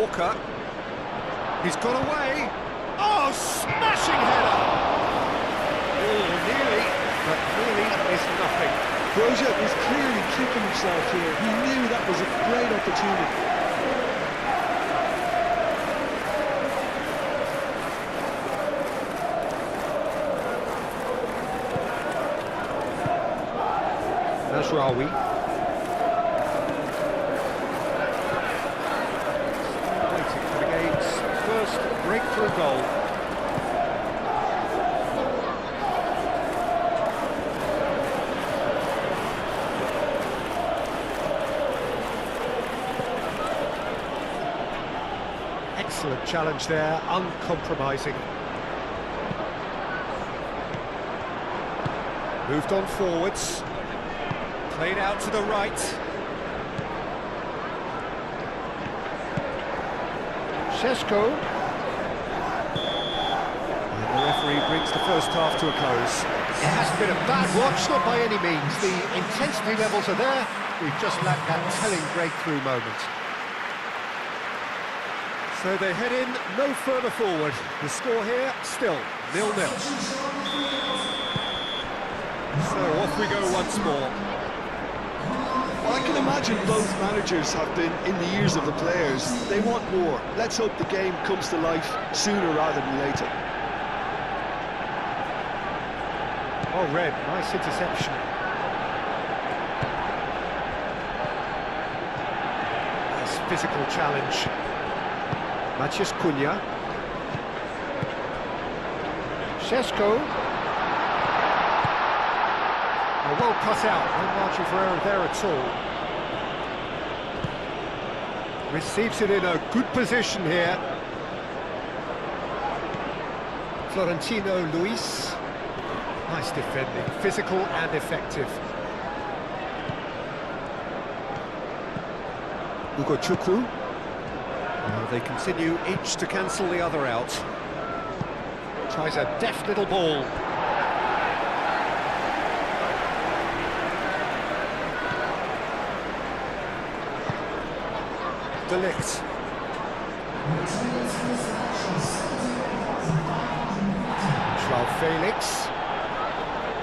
Walker. He's got away. Oh, smashing header! Oh, nearly, but nearly is nothing. Broja was clearly kicking himself here. He knew that was a great opportunity. Nasraoui. Waiting for the game's first breakthrough goal. Excellent challenge there, uncompromising. Moved on forwards. Played out to the right. Šeško. And the referee brings the first half to a close. It hasn't been a bad watch, not by any means. The intensity levels are there. We've just lacked that telling breakthrough moment. So they head in no further forward. The score here, still 0-0. So off we go once more. Well, I can imagine both managers have been in the ears of the players. They want more. Let's hope the game comes to life sooner rather than later. Oh, Red, nice interception. Nice physical challenge. Maciej Cunha. Šeško. Well cut out, no margin for error there at all. Receives it in a good position here. Florentino Luis. Nice defending, physical and effective. Ugo Chukwu. They continue each to cancel the other out. Tries a deft little ball. De Ligt. João Felix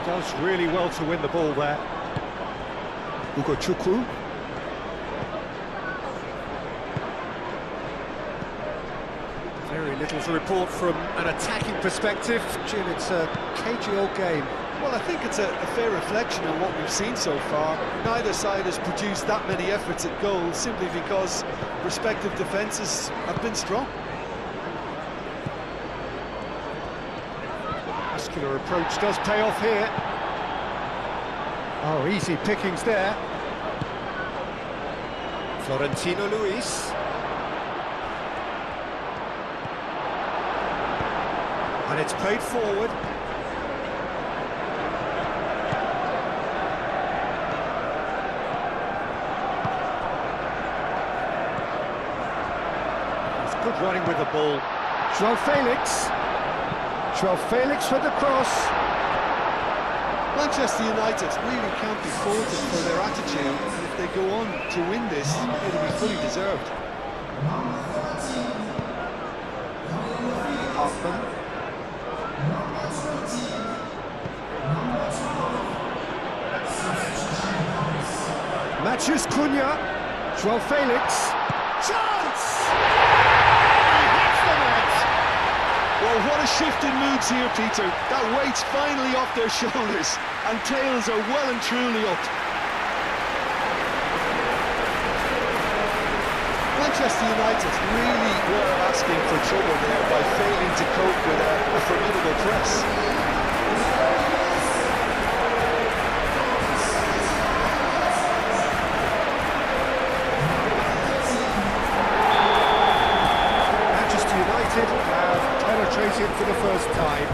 does really well to win the ball there. Ugo Chukwu. Very little to report from an attacking perspective. Jim, it's a cagey old game. Well, I think it's a fair reflection on what we've seen so far. Neither side has produced that many efforts at goal simply because respective defences have been strong. Muscular approach does pay off here. Oh, easy pickings there. Florentino Luis. And it's played forward. Good running with the ball. João Felix. João Felix for the cross. Manchester United really can't be faulted for their attitude, and if they go on to win this, it'll be fully deserved. Hartman. Maciej Cunha. João Felix. Chance! Well, what a shift in moods here, Peter. That weight's finally off their shoulders, and tails are well and truly up. Manchester United really were asking for trouble there by failing to cope with a formidable press. Penetrated for the first time.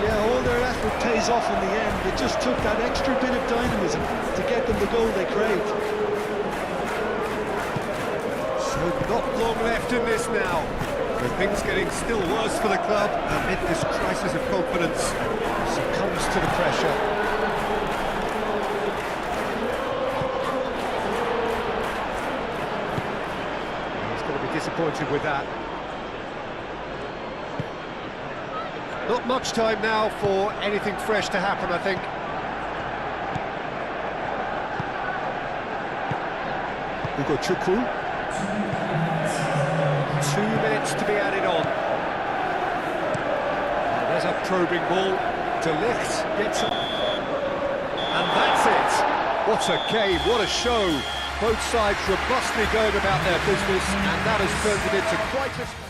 Yeah, all their effort pays off in the end. It just took that extra bit of dynamism to get them the goal they craved. So not long left in this now. With things getting still worse for the club amid this crisis of confidence. Succumbs to the pressure. He's going to be disappointed disappointed with that. Not much time now for anything fresh to happen, I think. Hugo Chukwu. 2 minutes to be added on. Oh, there's a probing ball. De Ligt gets it. And that's it. What a game, what a show. Both sides robustly going about their business, and that has turned it into quite a...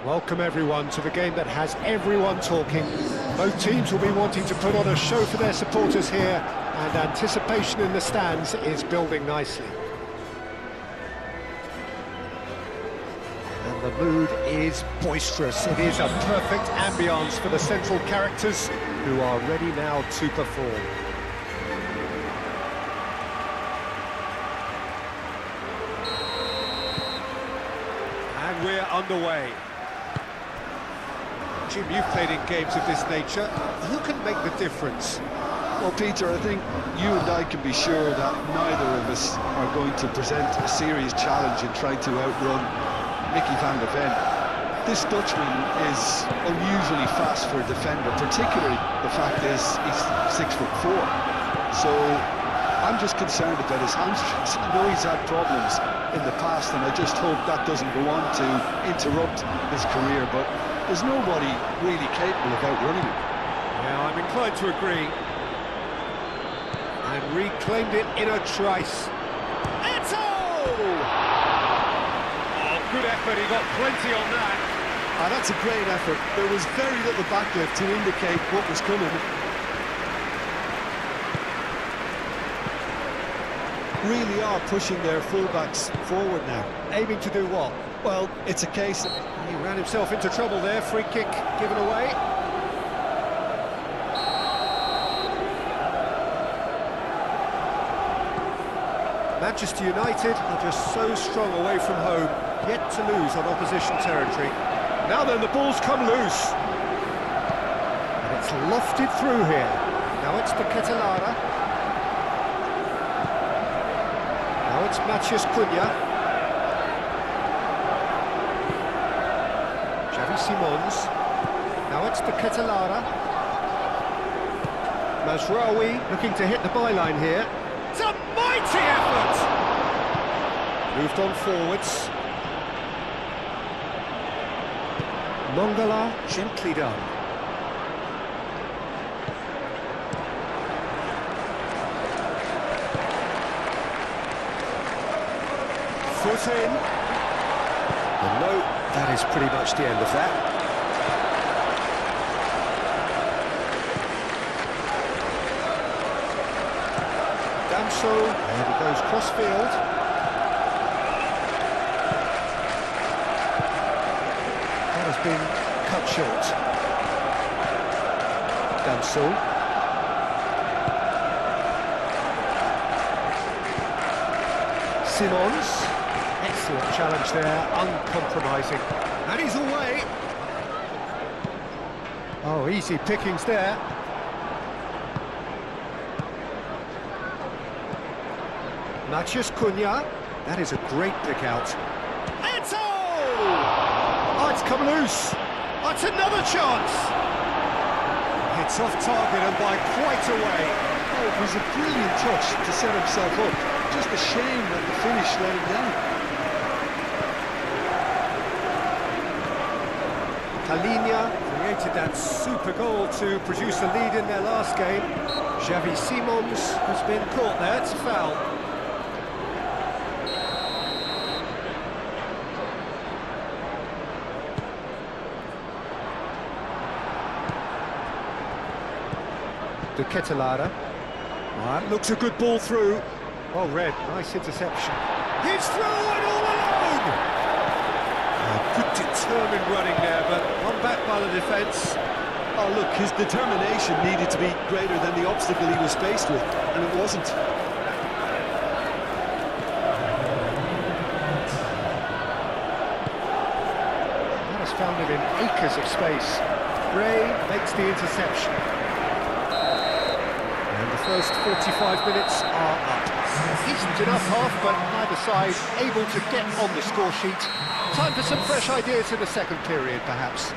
Welcome everyone to the game that has everyone talking. Both teams will be wanting to put on a show for their supporters here, and anticipation in the stands is building nicely. And the mood is boisterous. It is a perfect ambience for the central characters, who are ready now to perform. And we're underway. Jim, you've played in games of this nature. Who can make the difference? Well, Peter, I think you and I can be sure that neither of us are going to present a serious challenge in trying to outrun Mickey van der Ven. This Dutchman is unusually fast for a defender, particularly the fact is he's 6'4". So I'm just concerned about his hamstrings. I know he's had problems in the past, and I just hope that doesn't go on to interrupt his career, but there's nobody really capable of outrunning him. Yeah, I'm inclined to agree. And reclaimed it in a trice. Eto! Oh, good effort, he got plenty on that. That's a great effort. There was very little backlift to indicate what was coming. Really are pushing their fullbacks forward now. Aiming to do what? Well, it's a case of... He ran himself into trouble there, free kick given away. Manchester United are just so strong away from home, yet to lose on opposition territory. Now then, the ball's come loose. And it's lofted through here. Now it's to Ketelara. Now it's Matheus Cunha. Simons. Now it's to Ketelara. Mazraoui looking to hit the byline here. It's a mighty effort! Moved on forwards. Mongala, gently done. Foot in. And no, that is pretty much the end of that. Damso, and he goes cross-field. That has been cut short. Damso. Simons. Excellent challenge there, uncompromising. And he's away. Oh, easy pickings there. Matheus Cunha. That is a great pick out. It's oh, it's come loose. That's another chance. It's off target and by quite a way. Oh, it was a brilliant touch to set himself up. Just a shame that the finish let him down. Lainnya created that super goal to produce a lead in their last game. Xavi Simons has been caught there. It's a foul. Ketelara. That looks a good ball through. Well read, nice interception. He's through and all alone! Good determined running there, but one back by the defence. Oh look, his determination needed to be greater than the obstacle he was faced with, and it wasn't. That has found him in acres of space. Gray makes the interception. First 45 minutes are up. Decent enough half, but neither side able to get on the score sheet. Time for some fresh ideas in the second period, perhaps.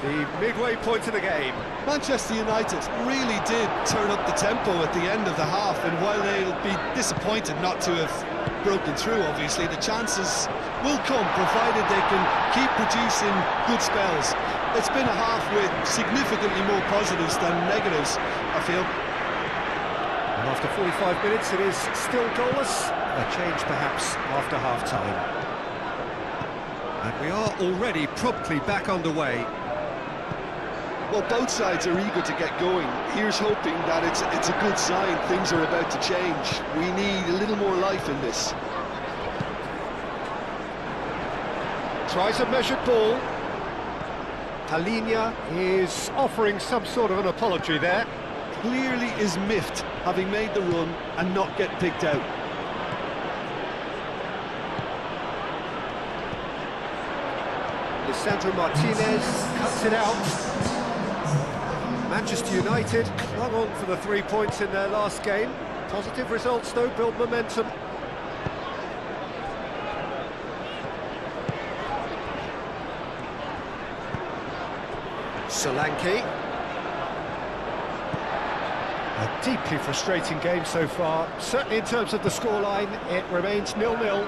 The midway point of the game. Manchester United really did turn up the tempo at the end of the half, and while they'll be disappointed not to have broken through, obviously, the chances will come, provided they can keep producing good spells. It's been a half with significantly more positives than negatives, I feel. And after 45 minutes, it is still goalless. A change, perhaps, after half-time. And we are already promptly back underway. Well, both sides are eager to get going. Here's hoping that it's a good sign. Things are about to change. We need a little more life in this. Tries a measured ball. Lainnya is offering some sort of an apology there. Clearly is miffed, having made the run and not get picked out. Lisandro Martinez cuts it out. Manchester United clung on for the 3 points in their last game. Positive results, though, build momentum. Solanke. A deeply frustrating game so far. Certainly in terms of the scoreline, it remains 0-0.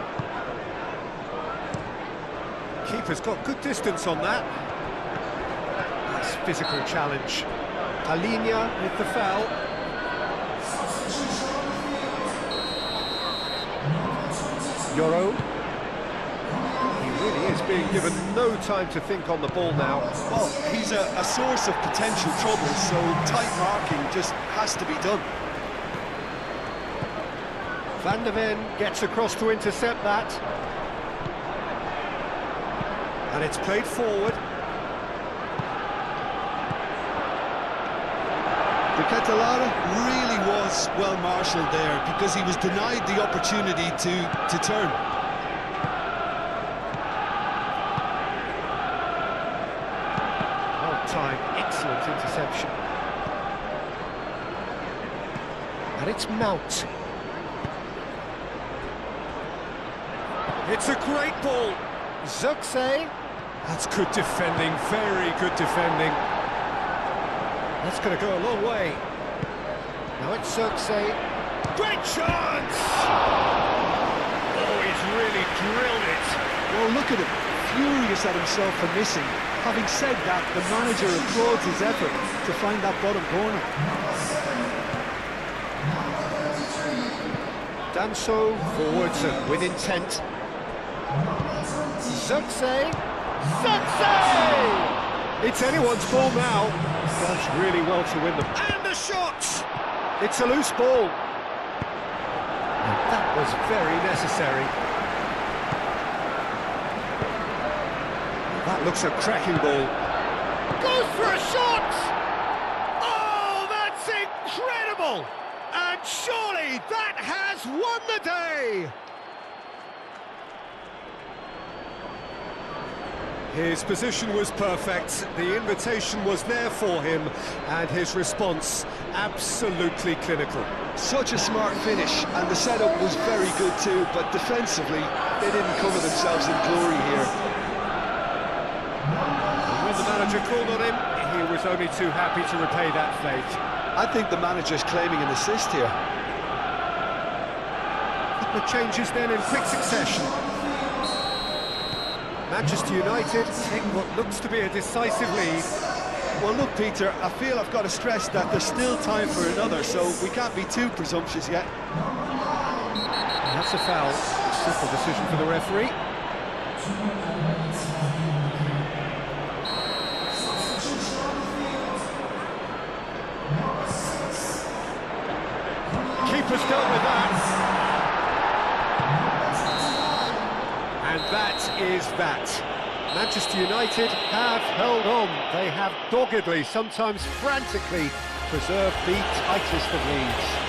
Keeper's got good distance on that. Nice physical challenge. Lainnya with the foul. Yoro. He really is being given no time to think on the ball now. Well, he's a source of potential trouble, so tight marking just has to be done. Van de Ven gets across to intercept that. And it's played forward. Ketelara really was well marshalled there, because he was denied the opportunity to turn. Well timed, excellent interception. And it's Mount. It's a great ball. Zirkzee. That's good defending, very good defending. That's going to go a long way. Now it's Zirkzee. Great chance! Oh, he's really drilled it. Well, look at him, furious at himself for missing. Having said that, the manager applauds his effort to find that bottom corner. Danso forwards and with intent. Zirkzee. Zirkzee! It's anyone's ball now. Does really well to win them. And the shot! It's a loose ball. And that was very necessary. That looks a cracking ball. Goes for a shot! Oh, that's incredible! And surely that has won the day! His position was perfect, the invitation was there for him, and his response absolutely clinical. Such a smart finish, and the setup was very good too, but defensively, they didn't cover themselves in glory here. When the manager called on him, he was only too happy to repay that fate. I think the manager's claiming an assist here. The changes then in quick succession. Manchester United take what looks to be a decisive lead. Well, look, Peter, I feel I've got to stress that there's still time for another, so we can't be too presumptuous yet. And that's a foul. Simple decision for the referee. Keeper's dealt with that. And that is that. Manchester United have held on. They have doggedly, sometimes frantically, preserved the tightest of leads.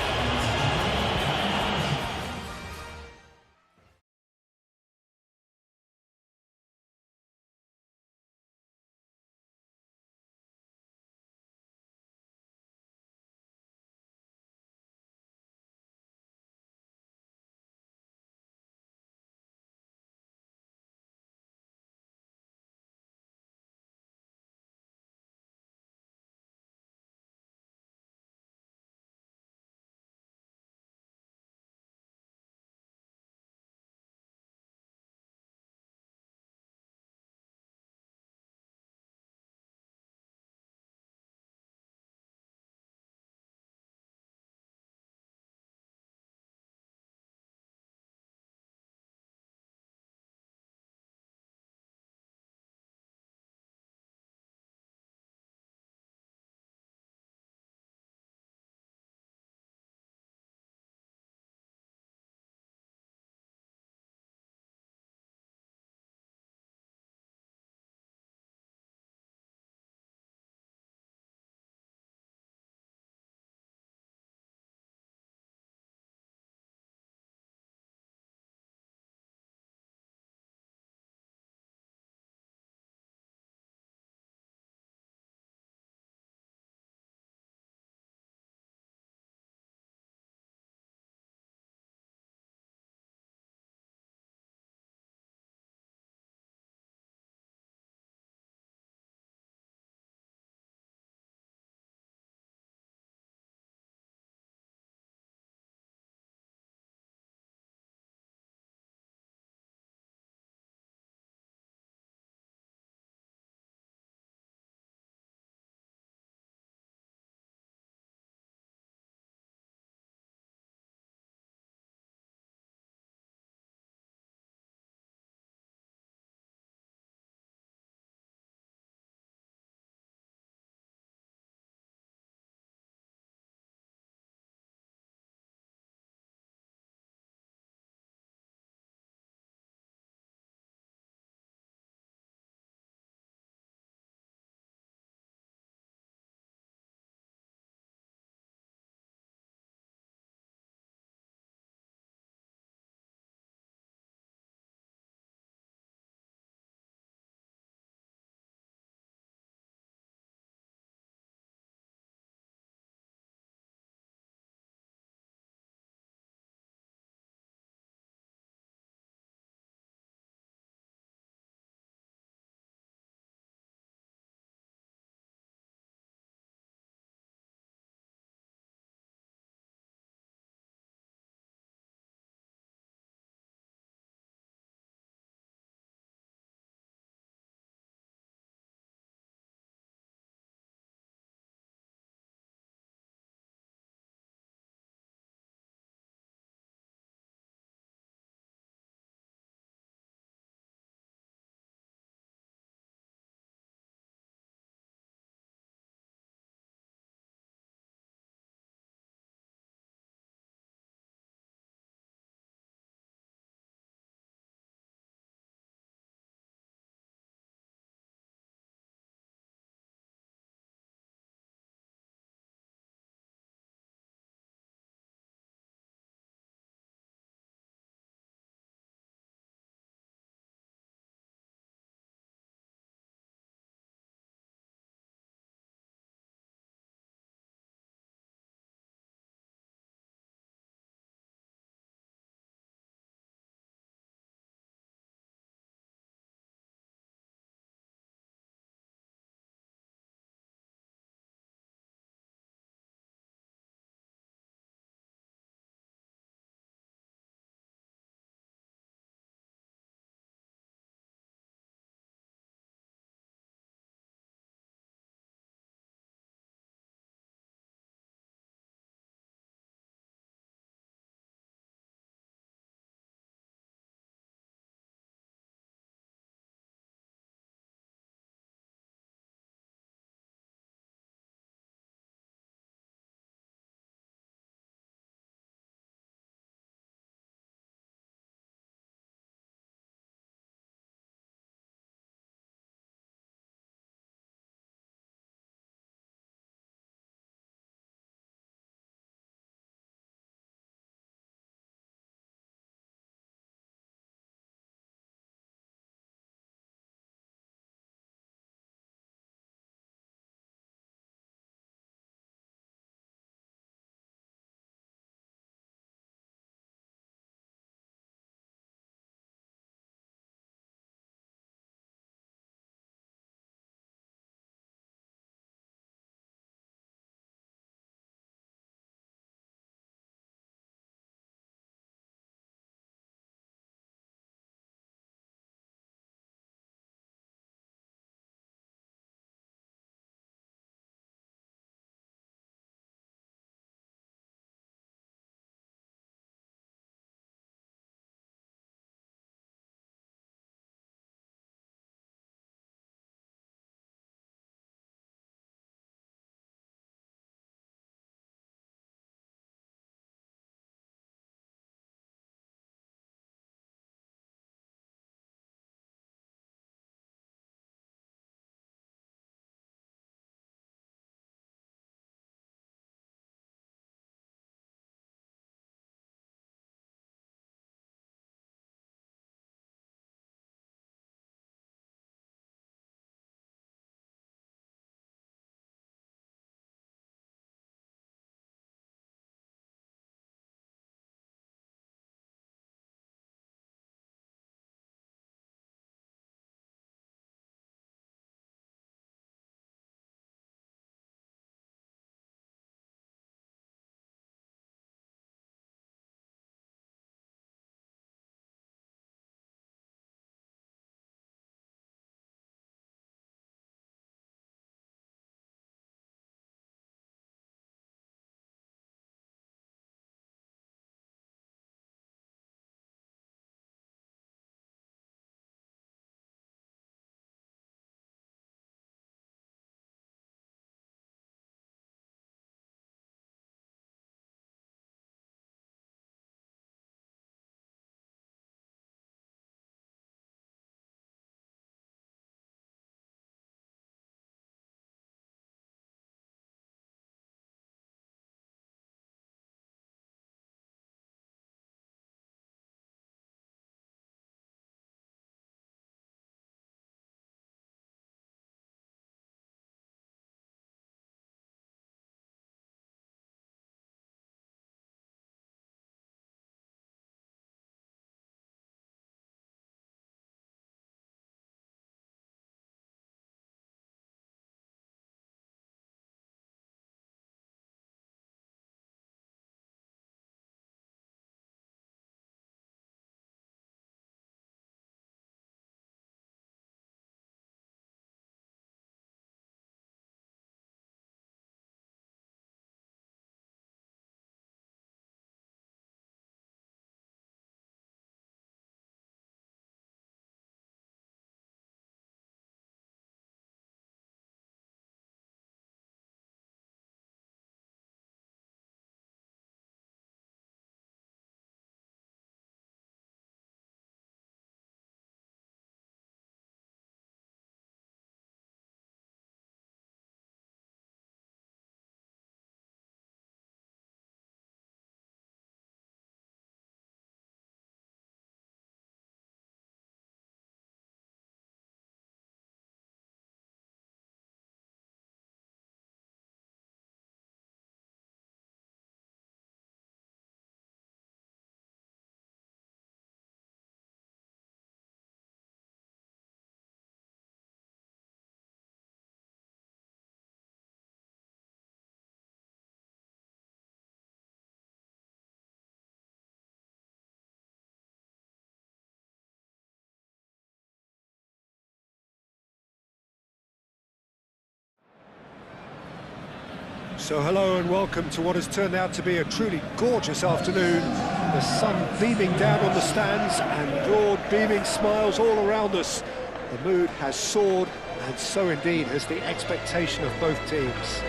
So hello and welcome to what has turned out to be a truly gorgeous afternoon. The sun beaming down on the stands and broad beaming smiles all around us. The mood has soared, and so indeed has the expectation of both teams.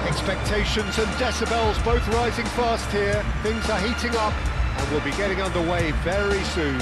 Expectations and decibels both rising fast here. Things are heating up and we'll be getting underway very soon.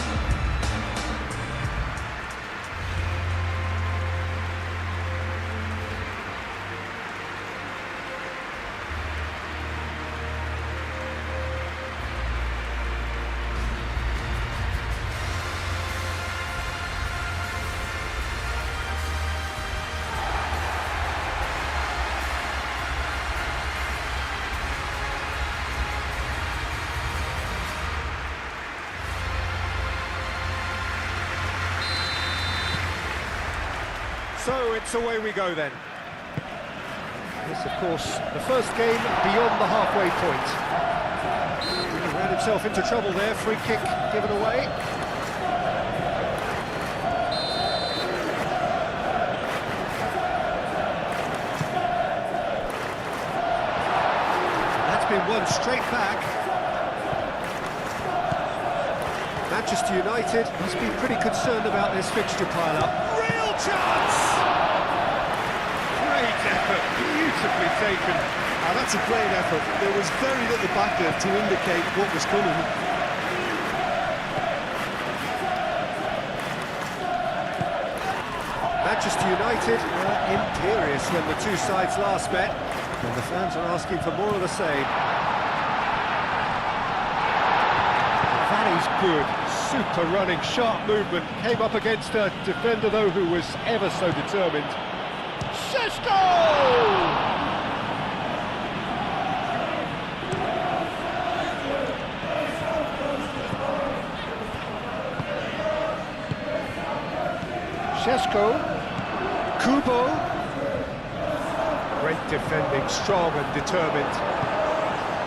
So it's away we go then. This, of course, the first game beyond the halfway point. He ran himself into trouble there, free kick given away. That's been won straight back. Manchester United must be pretty concerned about this fixture pile-up. Real chance! Great effort, beautifully taken. Now that's a great effort. There was very little back there to indicate what was coming. Manchester United were imperious when the two sides last met, and the fans are asking for more of the same. That is good. Super running, sharp movement. Came up against a defender, though, who was ever so determined. Šeško! Šeško. Kubo. Great defending, strong and determined.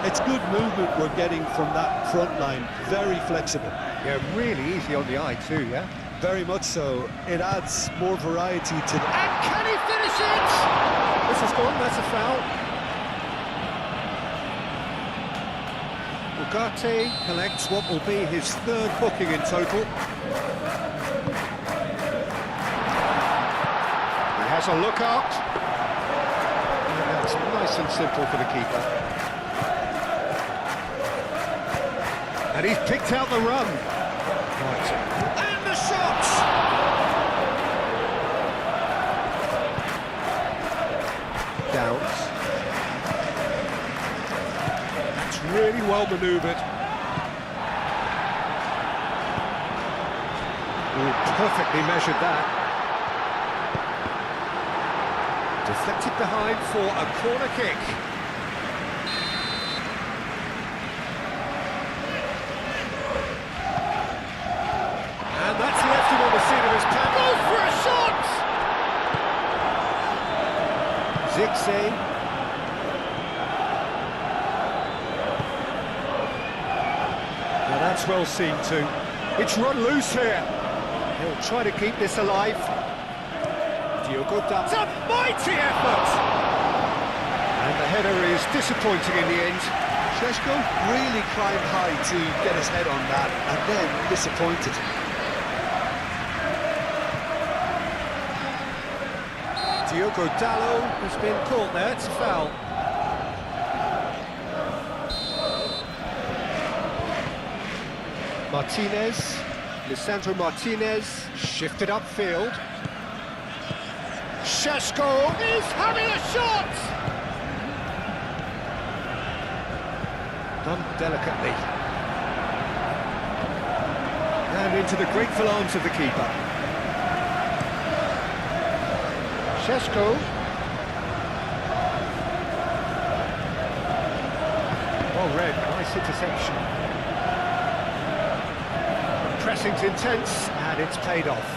It's good movement we're getting from that front line. Very flexible. Yeah, really easy on the eye too, yeah? Very much so. It adds more variety to the... And can he finish it? This is gone, that's a foul. Ugarte collects what will be his third booking in total. He has a look out. And that's nice and simple for the keeper. And he's picked out the run. Right. And the shot! Downs. That's really well manoeuvred. Oh, perfectly measured that. Deflected behind for a corner kick. And that's left him on the seat of his pants. Goes for a shot! Zigzag. Now that's well seen too. It's run loose here. He'll try to keep this alive. Diogo Dalot. It's a mighty effort! And the header is disappointing in the end. Šeško really climbed high to get his head on that, and then disappointed. Diogo Dalot has been caught there, it's a foul. Martinez, Lisandro Martinez, shifted upfield. Šeško is having a shot! Done delicately. And into the grateful arms of the keeper. Šeško. Well read, nice interception. Pressing's intense, and it's paid off.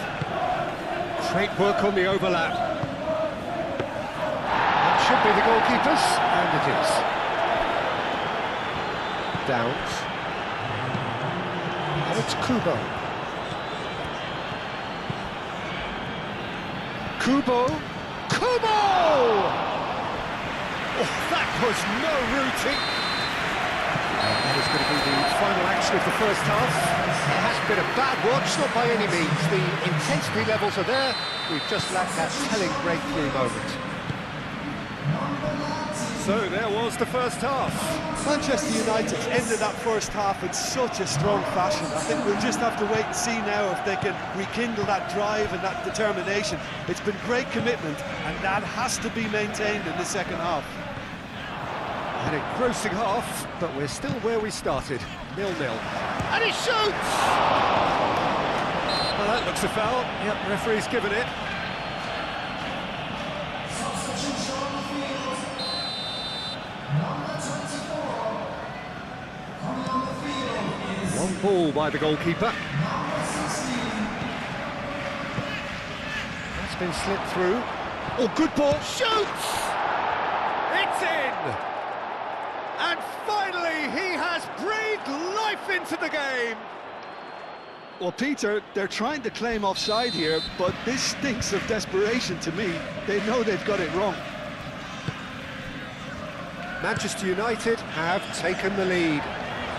Great work on the overlap. That should be the goalkeepers, and it is. Downs. And it's Kubo. Kubo. Kubo! Oh, that was no routine. And that is going to be the final action of the first half. It has been a bad watch, not by any means. The intensity levels are there. We've just lacked that telling breakthrough moment. So there was the first half. Manchester United ended that first half in such a strong fashion. I think we'll just have to wait and see now if they can rekindle that drive and that determination. It's been great commitment, and that has to be maintained in the second half. An engrossing half, but we're still where we started, 0-0. And he shoots! Well, that looks a foul. Yep, referee's given it. One ball by the goalkeeper. That's been slipped through. Oh, good ball. Shoots! It's in! And finally, he has breathed life into the game. Well, Peter, they're trying to claim offside here, but this stinks of desperation to me. They know they've got it wrong. Manchester United have taken the lead.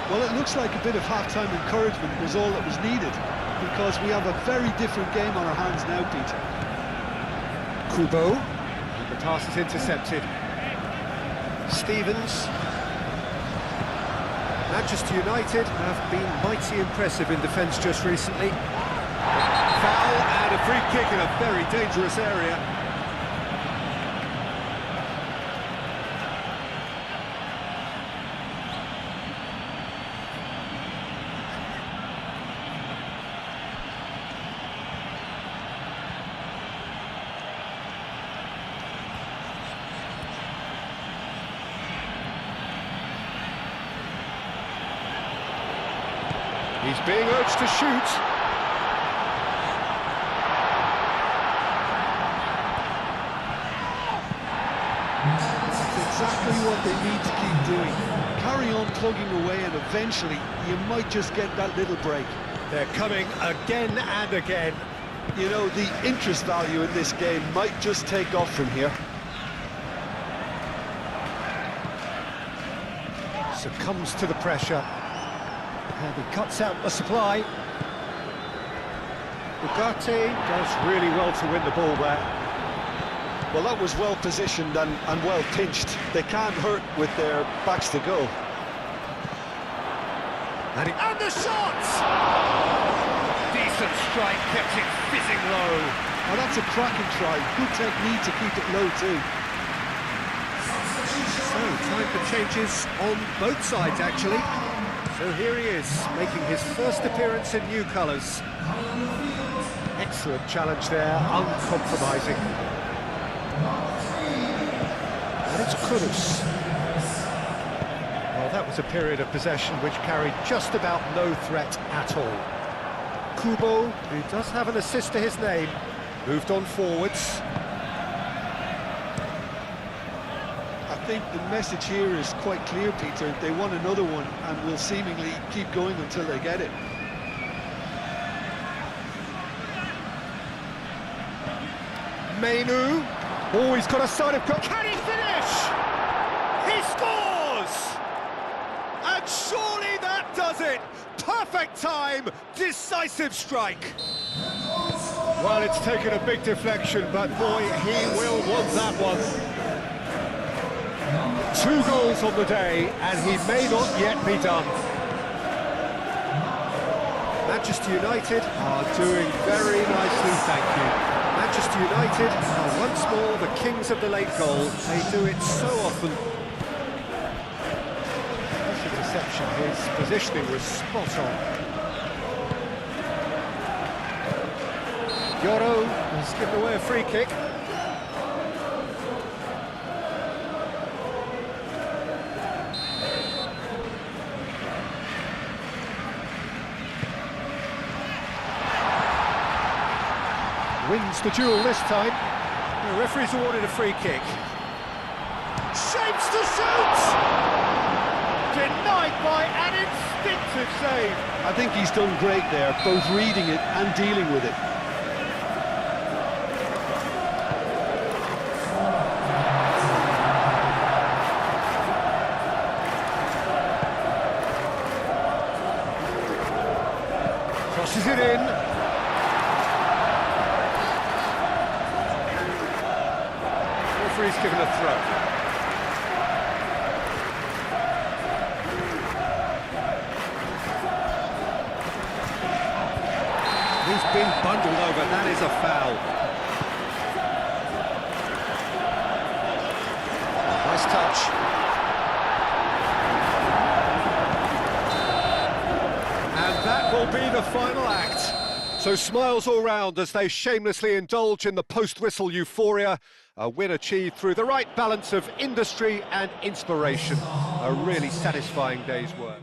Well, it looks like a bit of half-time encouragement was all that was needed, because we have a very different game on our hands now, Peter. Kubo, and the pass is intercepted. Stevens. Manchester United have been mighty impressive in defence just recently. Foul and a free kick in a very dangerous area. He's being urged to shoot. That's exactly what they need to keep doing. Carry on plugging away, and eventually you might just get that little break. They're coming again and again. You know, the interest value in this game might just take off from here. Succumbs to the pressure. And he cuts out the supply. Ugarte does really well to win the ball there. Well, that was well positioned and well pinched. They can't hurt with their backs to go. And the shot! Decent strike, kept it fizzing low. Oh, that's a cracking try. Good technique to keep it low too. So, time for changes on both sides, actually. So here he is, making his first appearance in new colours. Excellent challenge there, uncompromising. And it's Kudus. Well, that was a period of possession which carried just about no threat at all. Kubo, who does have an assist to his name, moved on forwards. I think the message here is quite clear, Peter. They want another one and will seemingly keep going until they get it. Mainu. Oh, he's got a side of... Can he finish? He scores! And surely that does it! Perfect time, decisive strike. Well, it's taken a big deflection, but boy, he will want that one. 2 goals on the day, and he may not yet be done. Manchester United are doing very nicely, thank you. Manchester United are once more the kings of the late goal. They do it so often. This interception, his positioning was spot on. Yoro has given away a free kick. Wins the duel this time. The referee's awarded a free kick. Shapes to shoot! Denied by an instinctive save. I think he's done great there, both reading it and dealing with it. Pushes it in. Referee's given a throw. He's been bundled over, that is a foul. Nice touch. And that will be the final act. So smiles all round as they shamelessly indulge in the post-whistle euphoria. A win achieved through the right balance of industry and inspiration. A really satisfying day's work.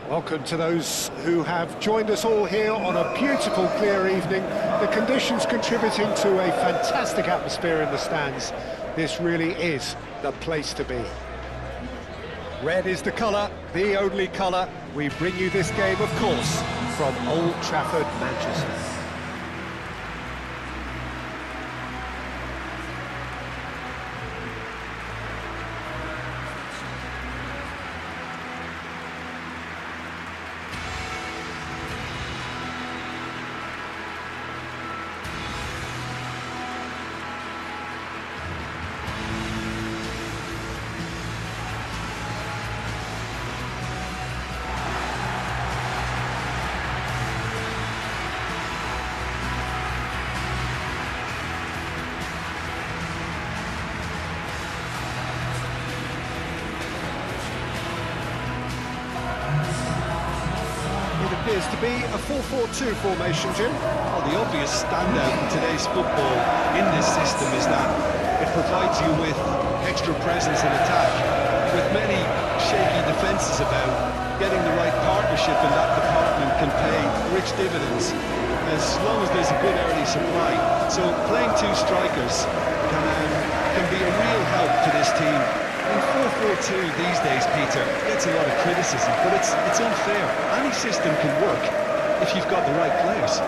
Welcome to those who have joined us all here on a beautiful, clear evening. The conditions contributing to a fantastic atmosphere in the stands. This really is the place to be. Red is the colour, the only colour. We bring you this game, of course, from Old Trafford, Manchester. Appears to be a 4-4-2 formation, Jim. Well, the obvious standout in today's football in this system is that it provides you with extra presence in attack. With many shaky defences about, getting the right partnership in that department can pay rich dividends as long as there's a good early supply. So playing two strikers can be a real help to this team. In 4-4-2 these days, Peter, gets a lot of criticism, but it's unfair. Any system can work if you've got the right players.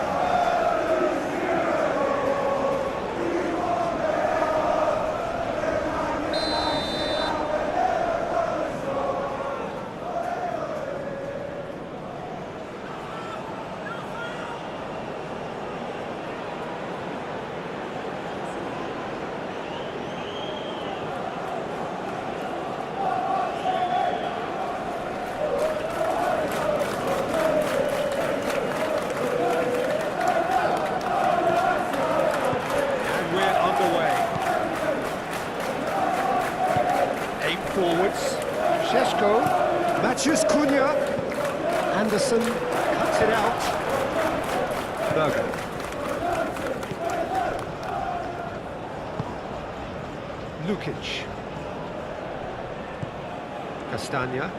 Anderson cuts it out. Berger. Lukic. Castagna.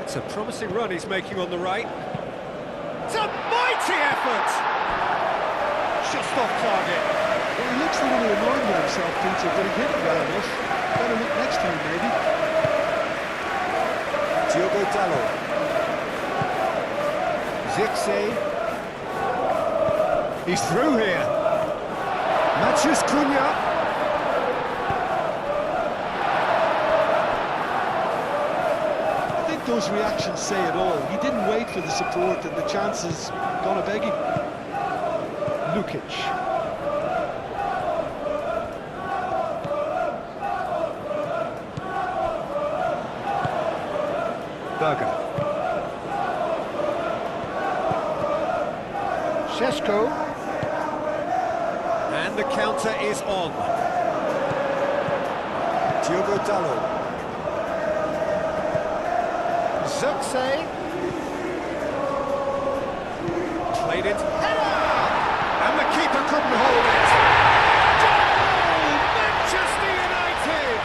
It's a promising run he's making on the right. It's a mighty effort! Just off target. Well, he looks a little annoyed with himself, Peter, but he hit it well enough. Better look next time, maybe. Diogo Dalot. Zirkzee. He's through here. Matheus Cunha. Those reactions say it all. He didn't wait for the support and the chances gone a begging. Lukic. Berger. Šeško. And the counter is on. Diogo Dalot. Zirkzee. Played it. Header! And the keeper couldn't hold it. Goal! Manchester United!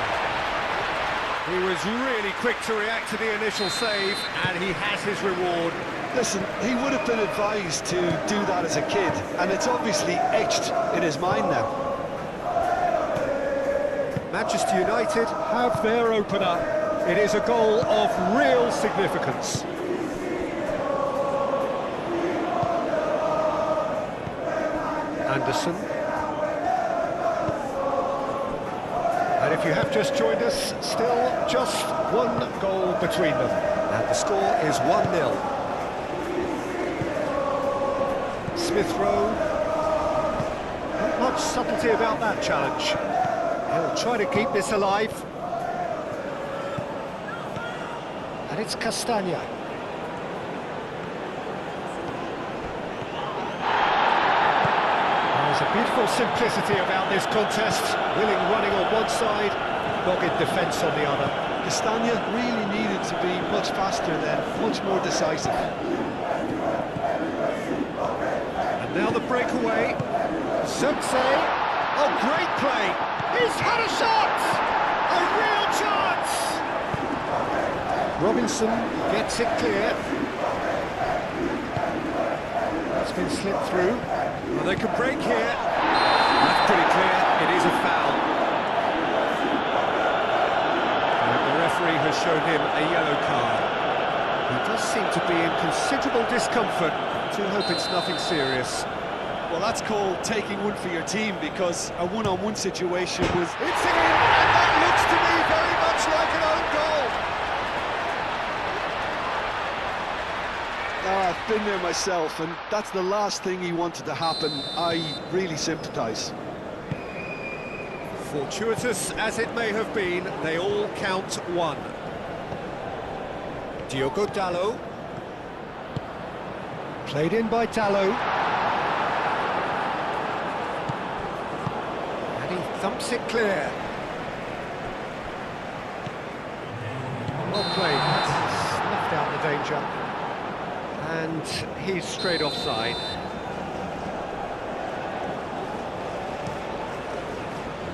He was really quick to react to the initial save, and he has his reward. Listen, he would have been advised to do that as a kid, and it's obviously etched in his mind now. Manchester United have their opener. It is a goal of real significance. Anderson. And if you have just joined us, still just one goal between them. And the score is 1-0. Smith Rowe. Not much subtlety about that challenge. He'll try to keep this alive. And it's Castagna. There's a beautiful simplicity about this contest. Willing running on one side, dogged defence on the other. Castagna really needed to be much faster then, much more decisive. And now the breakaway. Zirkzee. Oh, great play. He's had a shot! A real chance! Robinson gets it clear. That's been slipped through. Well, they can break here. That's pretty clear. It is a foul. And the referee has shown him a yellow card. He does seem to be in considerable discomfort. I do hope it's nothing serious. Well, that's called taking one for your team, because a one-on-one situation was... It's in, and that looks to me very much like an own goal. I've been there myself, and that's the last thing he wanted to happen. I really sympathise. Fortuitous as it may have been, they all count one. Diogo Dalot. Played in by Dalot. And he thumps it clear. Well played, that's snuffed out the danger. And he's straight offside.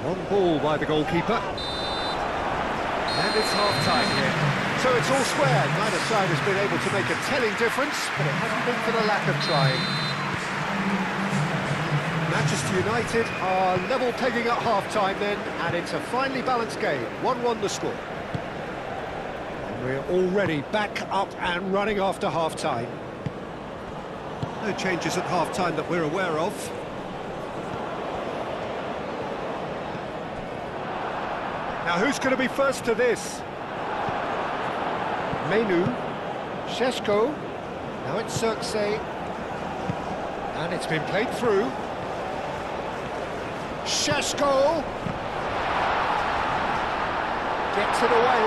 One ball by the goalkeeper. And it's half-time here. So it's all square. Neither side has been able to make a telling difference, but it hasn't been for the lack of trying. Manchester United are level pegging at half-time then, and it's a finely balanced game. 1-1 the score. And we're already back up and running after half-time. No changes at half-time that we're aware of. Now who's going to be first to this? Menu, Šeško, now it's Zirkzee, and it's been played through. Šeško gets it away.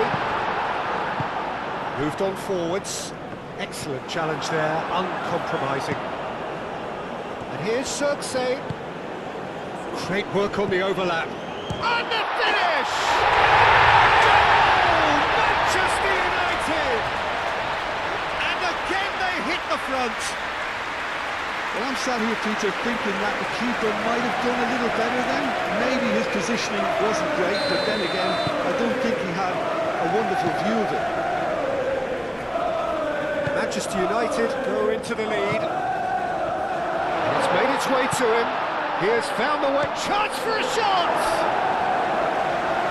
Moved on forwards. Excellent challenge there, uncompromising. And here's Zirkzee. Great work on the overlap. And the finish! Goal! Manchester United! front. Well, I'm sat here, Peter, thinking that the keeper might have done a little better then. Maybe his positioning wasn't great, but then again, I don't think he had a wonderful view of it. Manchester United go into the lead. It's made its way to him. He has found the way. Chance for a shot!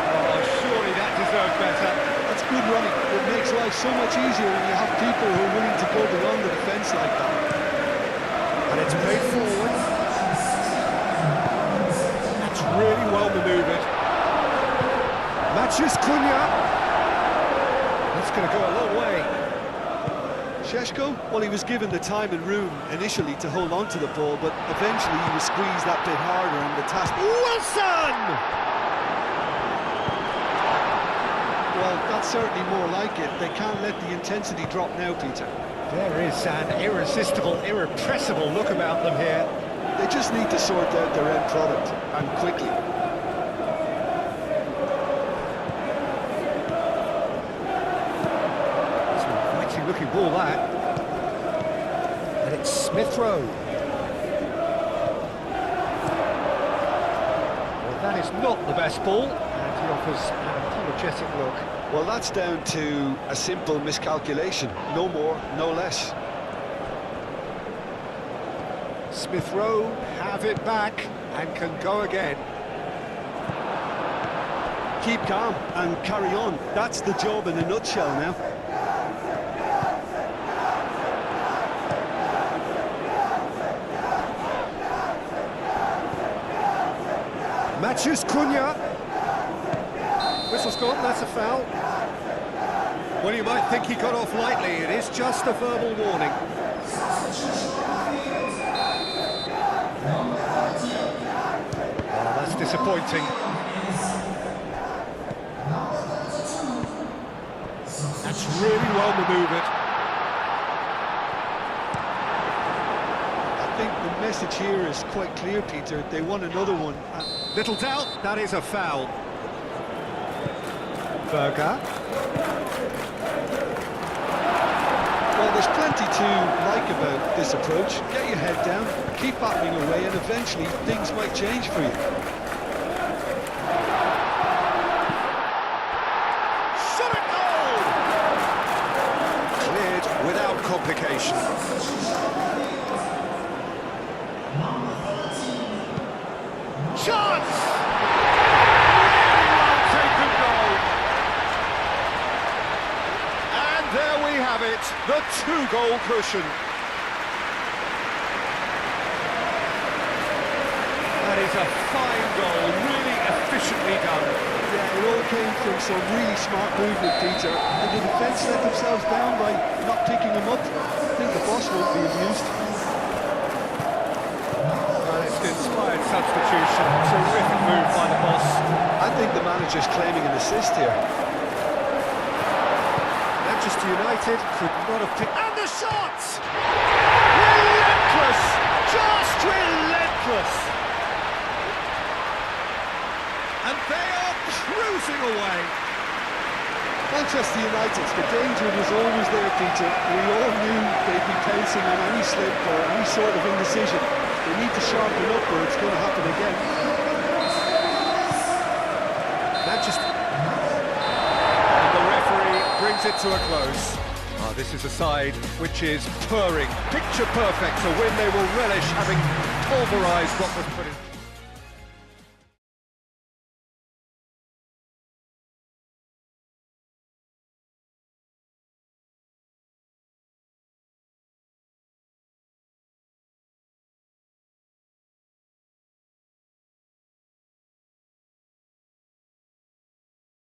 Oh, surely that deserved better. That's good running. It makes life so much easier when you have people who are willing to go beyond the defence like that. And it's played forward. That's really well manoeuvred. Matches Cunha. That's going to go a long way. Šeško, well, he was given the time and room initially to hold on to the ball, but eventually he was squeezed that bit harder and the task... Wilson! Well, that's certainly more like it. They can't let the intensity drop now, Peter. There is an irresistible, irrepressible look about them here. They just need to sort out their end product, and quickly. Looking ball that, and it's Smith Rowe. Well, that is not the best ball, and he offers an apologetic look. Well, that's down to a simple miscalculation, no more, no less. Smith Rowe have it back and can go again. Keep calm and carry on. That's the job in a nutshell now. Matches Cunha. Whistle's gone, that's a foul. Well, you might think he got off lightly. It is just a verbal warning. Oh, that's disappointing. That's really well manoeuvred. I think the message here is quite clear, Peter. They want another one. Little doubt, that is a foul. Berger. Well, there's plenty to like about this approach. Get your head down, keep battling away, and eventually things might change for you. Shot it goal! Cleared without complication. Chance! Really well taken goal. And there we have it, the two-goal cushion. That is a fine goal, really efficiently done. Yeah, it all came from some really smart movement, Peter. And the defence let themselves down by not picking them up. I think the boss won't be amused. Inspired substitution, terrific move by the boss. I think the manager's claiming an assist here. Manchester United could not have picked... And the shot! Relentless! Just relentless! And they are cruising away. Manchester United, the danger was always there, Peter. We all knew they'd be pouncing on any slip or any sort of indecision. They need to sharpen up or it's going to happen again. Manchester... And the referee brings it to a close. Oh, this is a side which is purring, picture perfect, a win they will relish, having pulverised what was put in...